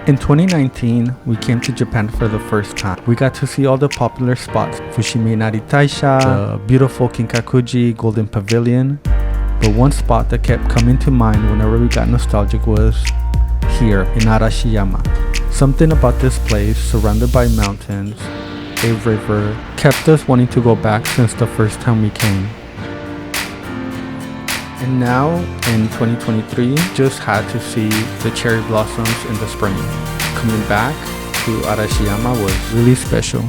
In 2019, we came to Japan for the first time. We got to see all the popular spots, Fushimi Inari Taisha, the beautiful Kinkakuji Golden Pavilion. But one spot that kept coming to mind whenever we got nostalgic was here in Arashiyama. Something about this place, surrounded by mountains, a river, kept us wanting to go back since the first time we came. And now, in 2023, just had to see the cherry blossoms in the spring. Coming back to Arashiyama was really special.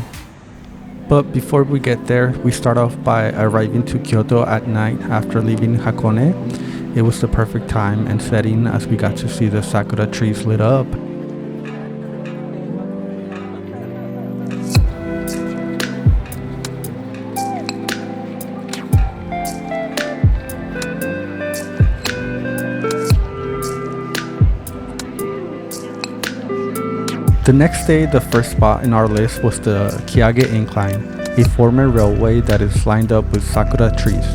But before we get there, we start off by arriving to Kyoto at night after leaving Hakone. It was the perfect time and setting as we got to see the sakura trees lit up. The next day, the first spot in our list was the Keage Incline, a former railway that is lined up with sakura trees.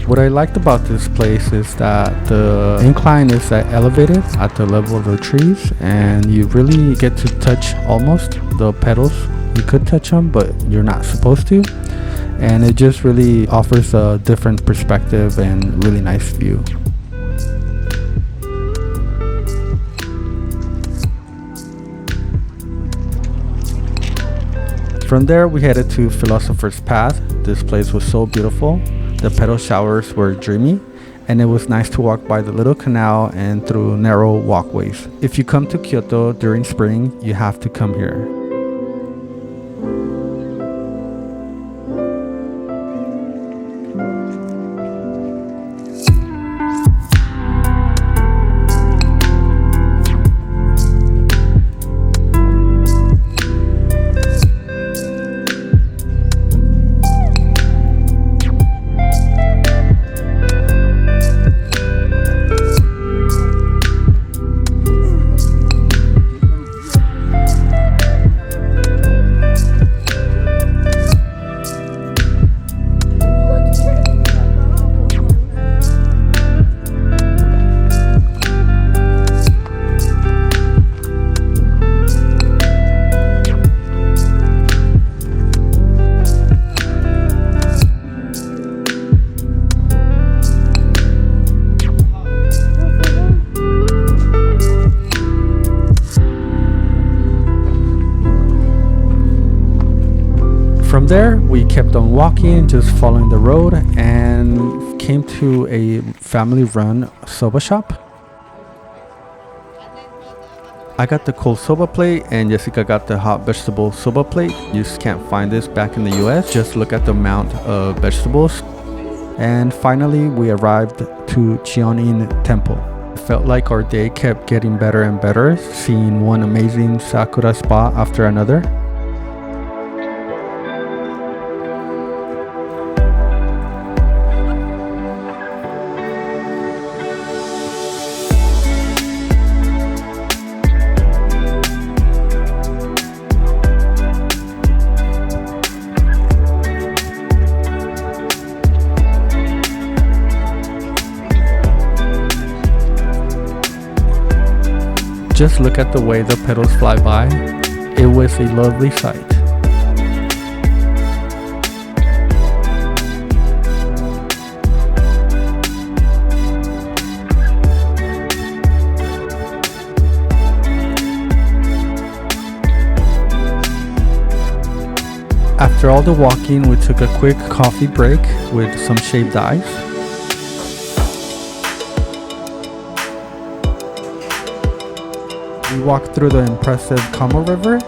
What I liked about this place is that the incline is elevated at the level of the trees, and you really get to touch almost the petals. You could touch them, but you're not supposed to. And it just really offers a different perspective and really nice view. From there, we headed to Philosopher's Path. This place was so beautiful. The petal showers were dreamy, and it was nice to walk by the little canal and through narrow walkways. If you come to Kyoto during spring, you have to come here. From there, we kept on walking, just following the road, and came to a family-run soba shop. I got the cold soba plate, and Jessica got the hot vegetable soba plate. You just can't find this back in the US. Just look at the amount of vegetables. And finally, we arrived to Chionin Temple. It felt like our day kept getting better and better, seeing one amazing sakura spot after another. Just look at the way the petals fly by. It was a lovely sight. After all the walking, we took a quick coffee break with some shaved ice. We walked through the impressive Kamo River.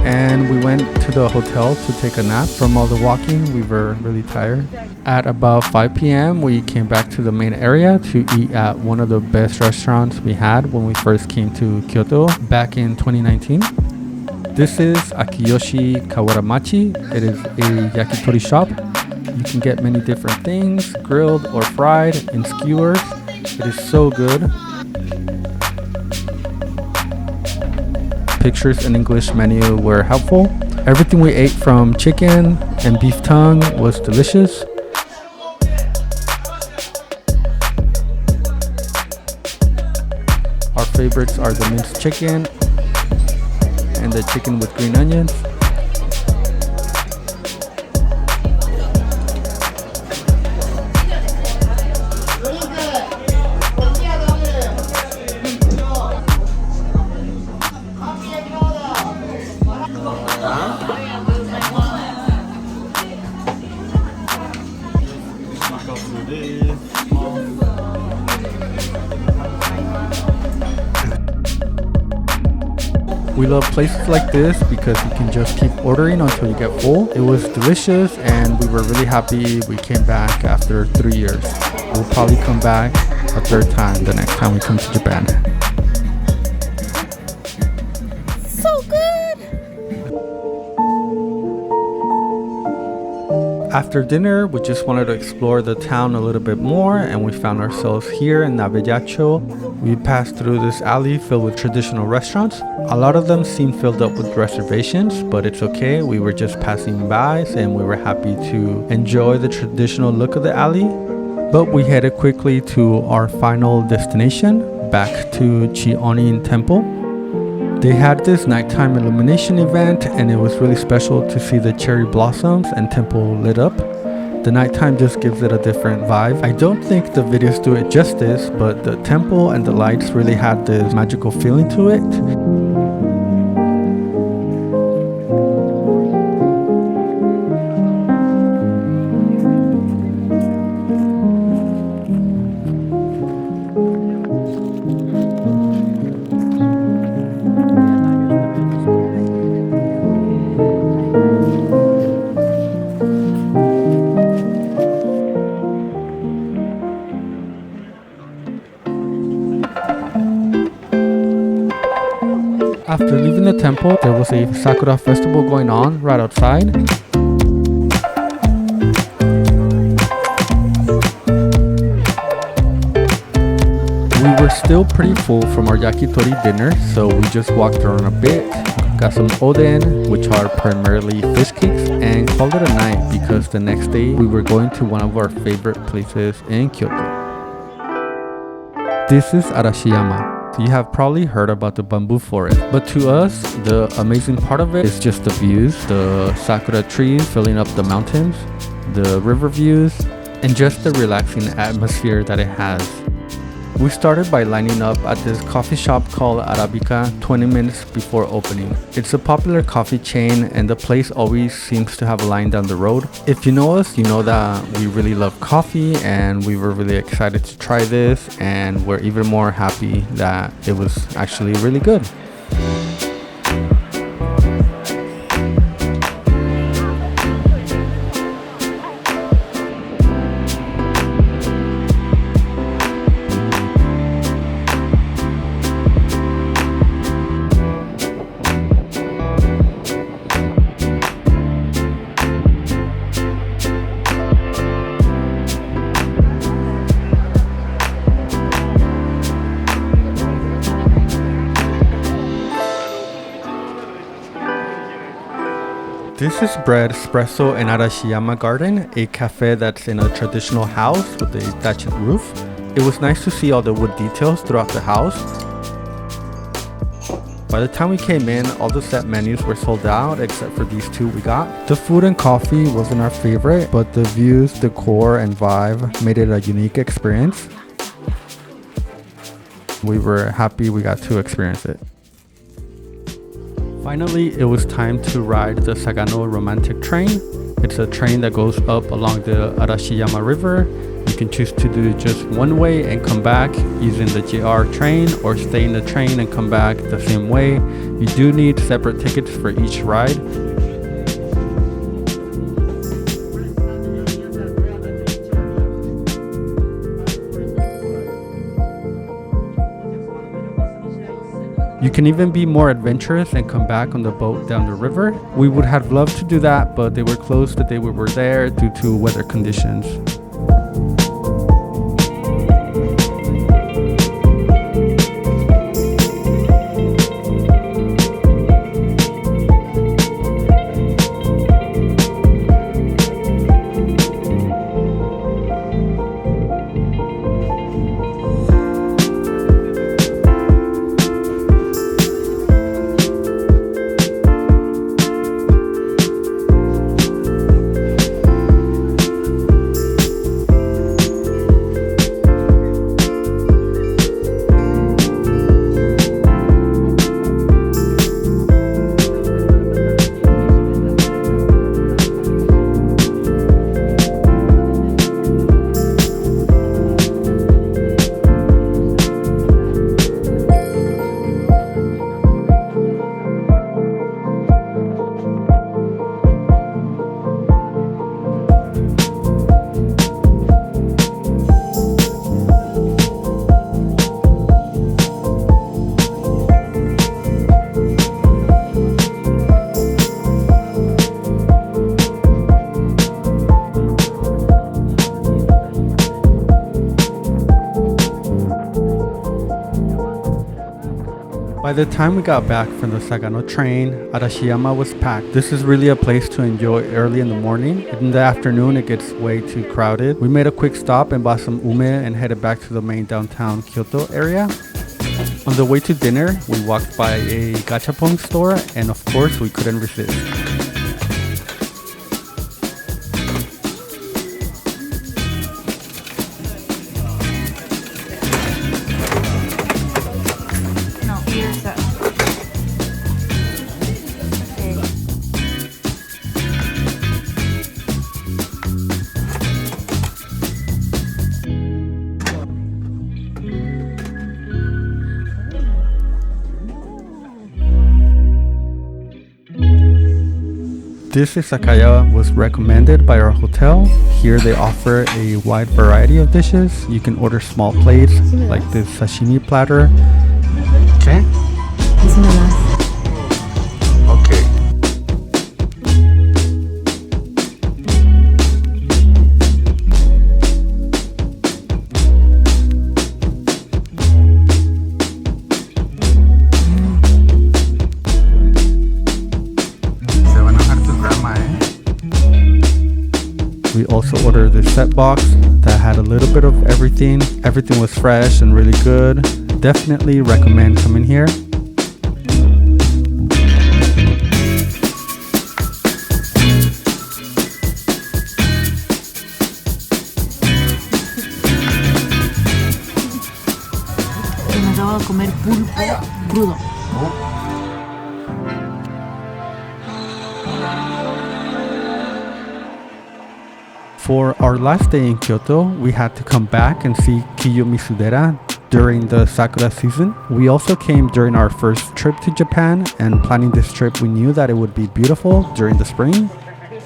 And we went to the hotel to take a nap. From all the walking, we were really tired. At about 5 p.m., we came back to the main area to eat at one of the best restaurants we had when we first came to Kyoto back in 2019. This is Akiyoshi Kawaramachi. It is a yakitori shop. You can get many different things, grilled or fried in skewers. It is so good. Pictures and English menu were helpful. Everything we ate from chicken and beef tongue was delicious. Our favorites are the minced chicken and the chicken with green onions. We love places like this because you can just keep ordering until you get full. It was delicious and we were really happy we came back after 3 years. We'll probably come back a third time the next time we come to Japan. So good! After dinner, we just wanted to explore the town a little bit more, and we found ourselves here in Nabeyocho. We passed through this alley filled with traditional restaurants. A lot of them seem filled up with reservations, but it's okay. We were just passing by and we were happy to enjoy the traditional look of the alley. But we headed quickly to our final destination, back to Chionin Temple. They had this nighttime illumination event and it was really special to see the cherry blossoms and temple lit up. The nighttime just gives it a different vibe. I don't think the videos do it justice, but the temple and the lights really had this magical feeling to it. After leaving the temple, there was a Sakura festival going on right outside. We were still pretty full from our Yakitori dinner, so we just walked around a bit, got some oden, which are primarily fish cakes, and called it a night because the next day we were going to one of our favorite places in Kyoto. This is Arashiyama. You have probably heard about the bamboo forest, but to us, the amazing part of it is just the views, the sakura trees filling up the mountains, the river views, and just the relaxing atmosphere that it has. We started by lining up at this coffee shop called Arabica 20 minutes before opening. It's a popular coffee chain and the place always seems to have a line down the road. If you know us, you know that we really love coffee and we were really excited to try this, and we're even more happy that it was actually really good. This is Bread Espresso in Arashiyama Garden, a cafe that's in a traditional house with a thatched roof. It was nice to see all the wood details throughout the house. By the time we came in, all the set menus were sold out except for these two we got. The food and coffee wasn't our favorite, but the views, decor, and vibe made it a unique experience. We were happy we got to experience it. Finally, it was time to ride the Sagano romantic train. It's a train that goes up along the Arashiyama River. You can choose to do just one way and come back using the JR train, or stay in the train and come back the same way. You do need separate tickets for each ride. You can even be more adventurous and come back on the boat down the river. We would have loved to do that, but they were closed the day we were there due to weather conditions. By the time we got back from the Sagano train, Arashiyama was packed. This is really a place to enjoy early in the morning. In the afternoon, it gets way too crowded. We made a quick stop and bought some ume and headed back to the main downtown Kyoto area. On the way to dinner, we walked by a gachapon store, and of course, we couldn't resist. This izakaya was recommended by our hotel. Here they offer a wide variety of dishes. You can order small plates like this sashimi platter. Okay. Okay. We also ordered this set box that had a little bit of everything. Everything was fresh and really good. Definitely recommend coming here. Me acabo de comer pulpo crudo. For our last day in Kyoto, we had to come back and see Kiyumizu-dera during the Sakura season. We also came during our first trip to Japan, and planning this trip we knew that it would be beautiful during the spring.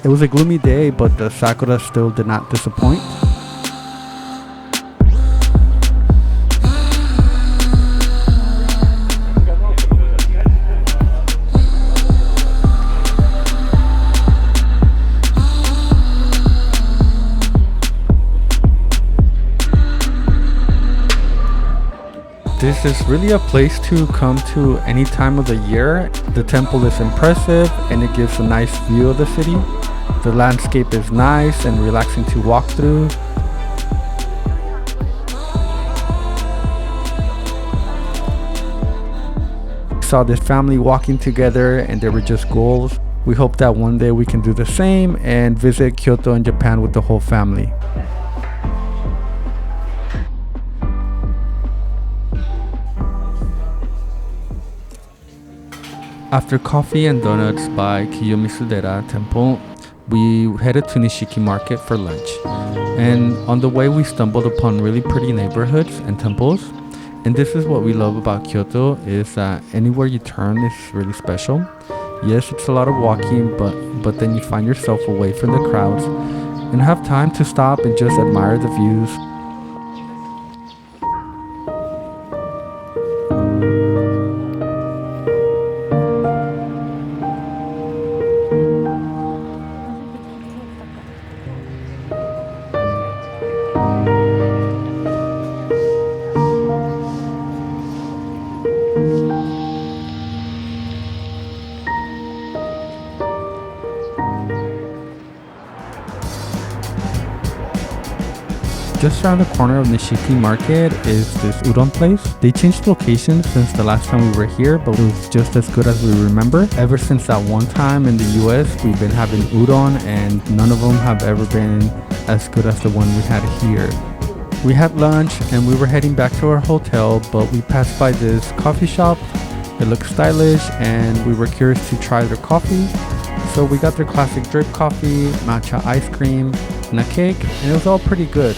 It was a gloomy day, but the Sakura still did not disappoint. This is really a place to come to any time of the year. The temple is impressive and it gives a nice view of the city. The landscape is nice and relaxing to walk through. Saw this family walking together and they were just goals. We hope that one day we can do the same and visit Kyoto and Japan with the whole family. After coffee and donuts by Kiyumizu-dera Temple, we headed to Nishiki Market for lunch. And on the way we stumbled upon really pretty neighborhoods and temples. And this is what we love about Kyoto, is that anywhere you turn is really special. Yes, it's a lot of walking, but then you find yourself away from the crowds and have time to stop and just admire the views. Just around the corner of Nishiki Market is this udon place. They changed locations since the last time we were here, but it was just as good as we remember. Ever since that one time in the US, we've been having udon and none of them have ever been as good as the one we had here. We had lunch and we were heading back to our hotel, but we passed by this coffee shop. It looked stylish and we were curious to try their coffee. So we got their classic drip coffee, matcha ice cream, and a cake, and it was all pretty good.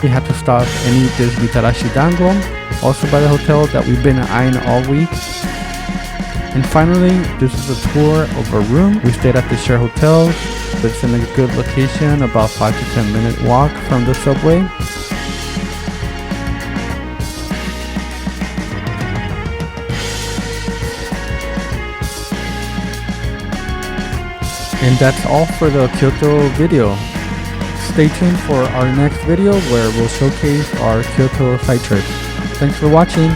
We had to stop and eat this mitarashi dango, also by the hotel, that we've been eyeing all week. And finally, this is a tour of our room. We stayed at the Share Hotels. It's in a good location, about 5 to 10 minute walk from the subway. And that's all for the Kyoto video. stay tuned for our next video where we'll showcase our Kyoto site trip. Thanks for watching.